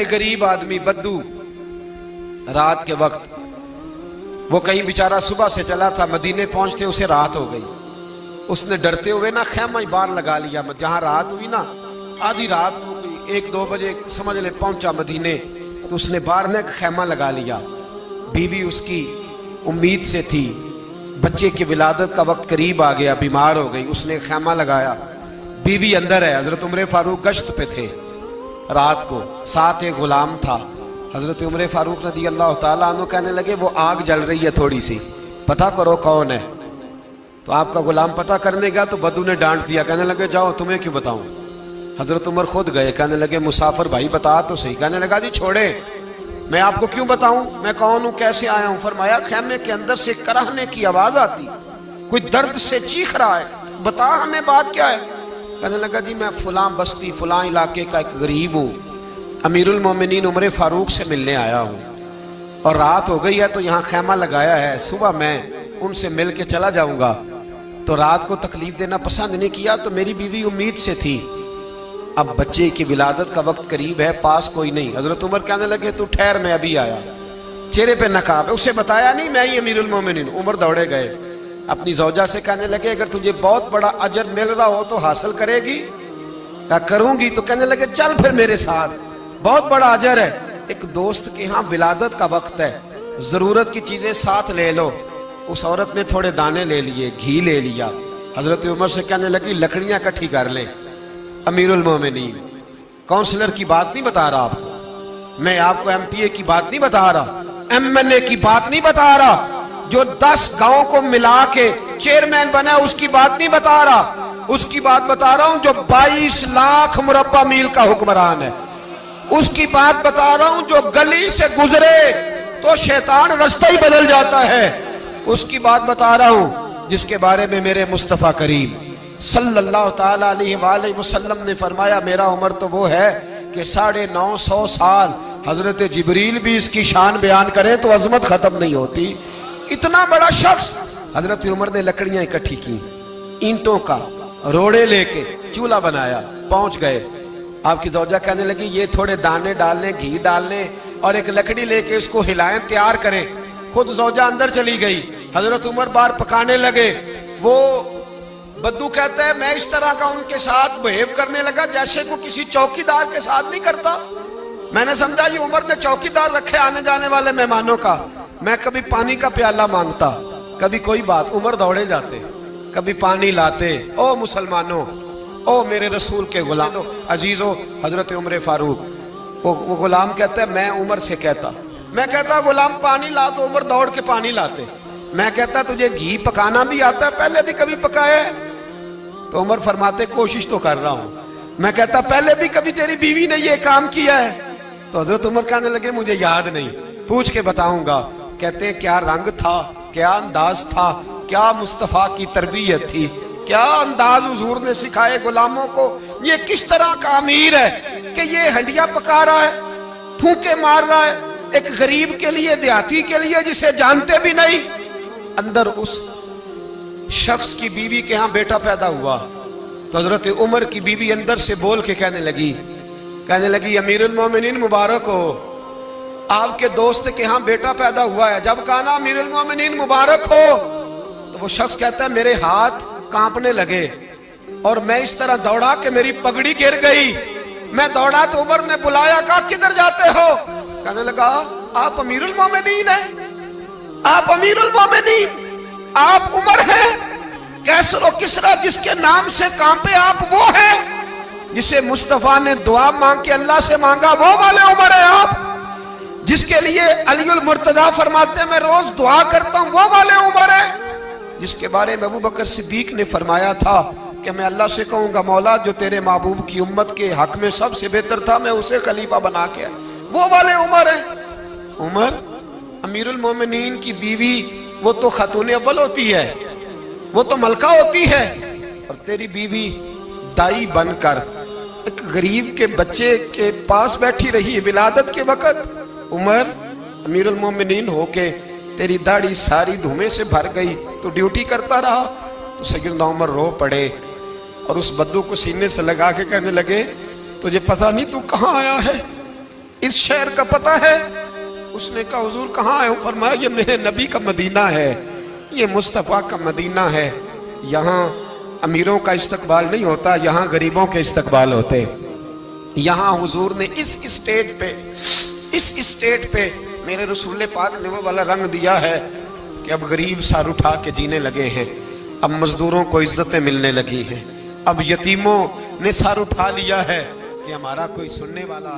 ایک غریب آدمی بدو رات کے وقت وہ کہیں بیچارہ صبح سے چلا تھا، مدینے پہنچتے اسے رات ہو گئی. اس نے ڈرتے ہوئے نا خیمہ ہی باہر لگا لیا. جہاں رات ہوئی نا آدھی رات ہو گئی، 1-2 بجے سمجھ لے پہنچا مدینے، تو اس نے باہر نے خیمہ لگا لیا. بیوی اس کی امید سے تھی، بچے کی ولادت کا وقت قریب آ گیا، بیمار ہو گئی. اس نے خیمہ لگایا، بیوی اندر ہے. حضرت عمر فاروق گشت پہ تھے رات کو، ساتھ ایک غلام تھا. حضرت عمر فاروق رضی اللہ تعالیٰ عنہ کہنے لگے وہ آگ جل رہی ہے تھوڑی سی، پتہ کرو کون ہے. تو آپ کا غلام پتہ کرنے گیا تو بدو نے ڈانٹ دیا، کہنے لگے جاؤ تمہیں کیوں بتاؤں. حضرت عمر خود گئے، کہنے لگے مسافر بھائی بتا تو صحیح. کہنے لگا جی چھوڑے، میں آپ کو کیوں بتاؤں، میں کون ہوں، کیسے آیا ہوں. فرمایا خیمے کے اندر سے کراہنے کی آواز آتی، کوئی درد سے چیخ رہا ہے، بتا ہمیں بات کیا ہے. کہنے لگا جی میں فلاں بستی فلاں علاقے کا ایک غریب ہوں، امیر المومنین عمر فاروق سے ملنے آیا ہوں، اور رات ہو گئی ہے تو یہاں خیمہ لگایا ہے، صبح میں ان سے مل کے چلا جاؤں گا. تو رات کو تکلیف دینا پسند نہیں کیا، تو میری بیوی امید سے تھی، اب بچے کی ولادت کا وقت قریب ہے، پاس کوئی نہیں. حضرت عمر کہنے لگے تو ٹھہر میں ابھی آیا. چہرے پہ نقاب ہے، اسے بتایا نہیں میں ہی امیر المومنین. عمر دوڑے گئے، اپنی زوجہ سے کہنے لگے اگر تجھے بہت بڑا اجر مل رہا ہو تو حاصل کرے گی. کہا کروں گی. تو کہنے لگے چل پھر میرے ساتھ، بہت بڑا اجر ہے. ایک دوست کے ہاں ولادت کا وقت ہے، ضرورت کی چیزیں ساتھ لے لو. اس عورت نے تھوڑے دانے لے لیے، گھی لے لیا. حضرت عمر سے کہنے لگی لکڑیاں اکٹھی کر لیں. امیر المومنین کونسلر کی بات نہیں بتا رہا آپ کو، میں آپ کو ایم پی اے کی بات نہیں بتا رہا، ایم این اے کی بات نہیں بتا رہا، جو 10 گاؤں کو ملا کے چیئرمین بنا اس کی بات نہیں بتا رہا، اس کی بات بتا رہا ہوں جو 22 لاکھ مربع میل کا حکمران ہے. اس کی بات بتا رہا ہوں جو گلی سے گزرے تو شیطان رستہ ہی بدل جاتا ہے. اس کی بات بتا رہا ہوں جس کے بارے میں میرے مصطفیٰ کریم صلی اللہ تعالیٰ علیہ وآلہ وسلم نے فرمایا میرا عمر تو وہ ہے کہ 950 سال حضرت جبریل بھی اس کی شان بیان کرے تو عظمت ختم نہیں ہوتی. اتنا بڑا شخص. حضرت عمر نے لکڑیاں اکٹھی کی، اینٹوں کا روڑے لے کے چولہا بنایا، پہنچ گئے. آپ کی زوجہ کہنے لگی یہ تھوڑے دانے ڈالنے، گھی ڈالنے اور ایک لکڑی لے کے اس کو ہلائیں، تیار کریں. خود زوجہ اندر چلی گئی، حضرت عمر باہر پکانے لگے. وہ بدو کہتا ہے میں اس طرح کا ان کے ساتھ بہیو کرنے لگا جیسے کو کسی چوکیدار کے ساتھ نہیں کرتا. میں نے سمجھا یہ عمر نے چوکیدار رکھے آنے جانے والے مہمانوں کا. میں کبھی پانی کا پیالہ مانگتا، کبھی کوئی بات، عمر دوڑے جاتے، کبھی پانی لاتے. او مسلمانوں، او میرے رسول کے غلام عزیزو، حضرت عمر فاروق. وہ غلام کہتا ہے میں عمر سے کہتا، میں کہتا غلام پانی لا تو عمر دوڑ کے پانی لاتے. میں کہتا تجھے گھی پکانا بھی آتا ہے، پہلے بھی کبھی پکایا ہے؟ تو عمر فرماتے کوشش تو کر رہا ہوں. میں کہتا پہلے بھی کبھی تیری بیوی نے یہ کام کیا ہے؟ تو حضرت عمر کہنے لگے مجھے یاد نہیں، پوچھ کے بتاؤں گا. کہتے ہیں کیا رنگ تھا، کیا انداز تھا، کیا مصطفیٰ کی تربیت تھی، کیا انداز حضور نے سکھائے غلاموں کو. یہ کس طرح کا امیر ہے کہ یہ ہنڈیا پکا رہا ہے، پھونکے مار رہا ہے ایک غریب کے لیے، دیہاتی کے لیے جسے جانتے بھی نہیں. اندر اس شخص کی بیوی کے ہاں بیٹا پیدا ہوا تو حضرت عمر کی بیوی اندر سے بول کے کہنے لگی امیر المومنین مبارک ہو، آپ کے دوست کے ہاں بیٹا پیدا ہوا ہے. جب کہا نا امیر المومنین مبارک ہو تو وہ شخص کہتا ہے میرے ہاتھ کانپنے لگے اور میں اس طرح دوڑا کہ میری پگڑی گر گئی. میں دوڑا تو عمر نے بلایا، کہا کدھر جاتے ہو؟ کہنے لگا آپ امیر المومنین ہیں، آپ امیر المومنین، آپ عمر ہیں. کیسر و کسرا جس کے نام سے کانپے آپ وہ ہیں، جسے مصطفیٰ نے دعا مانگ کے اللہ سے مانگا وہ والے عمر ہیں آپ، جس کے لیے علی المرتضیٰ فرماتے ہیں میں روز دعا کرتا ہوں وہ والے عمر ہیں، جس کے بارے میں ابو بکر صدیق نے فرمایا تھا کہ میں اللہ سے کہوں گا مولا جو تیرے محبوب کی امت کے حق میں سب سے بہتر تھا میں اسے خلیفہ بنا کے، وہ والے عمر ہیں. عمر امیر المومنین کی بیوی وہ تو خاتون اول ہوتی ہے، وہ تو ملکہ ہوتی ہے، اور تیری بیوی دائی بن کر ایک غریب کے بچے کے پاس بیٹھی رہی ولادت کے وقت. عمر امیر المومنین ہو کے تیری داڑھی ساری دھومے سے بھر گئی تو ڈیوٹی کرتا رہا. تو سیدنا عمر رو پڑے اور اس بدو کو سینے سے لگا کے کہنے لگے تجھے پتہ نہیں تو کہاں آیا ہے؟ اس شہر کا پتہ ہے؟ اس نے کہا حضور کہاں ہے؟ فرمایا یہ میرے نبی کا مدینہ ہے، یہ مصطفیٰ کا مدینہ ہے، یہاں امیروں کا استقبال نہیں ہوتا، یہاں غریبوں کے استقبال ہوتے۔ یہاں حضور نے اس اسٹیٹ پہ میرے رسول پاک نے وہ والا رنگ دیا ہے کہ اب غریب سر اٹھا کے جینے لگے ہیں، اب مزدوروں کو عزتیں ملنے لگی ہیں، اب یتیموں نے سر اٹھا لیا ہے کہ ہمارا کوئی سننے والا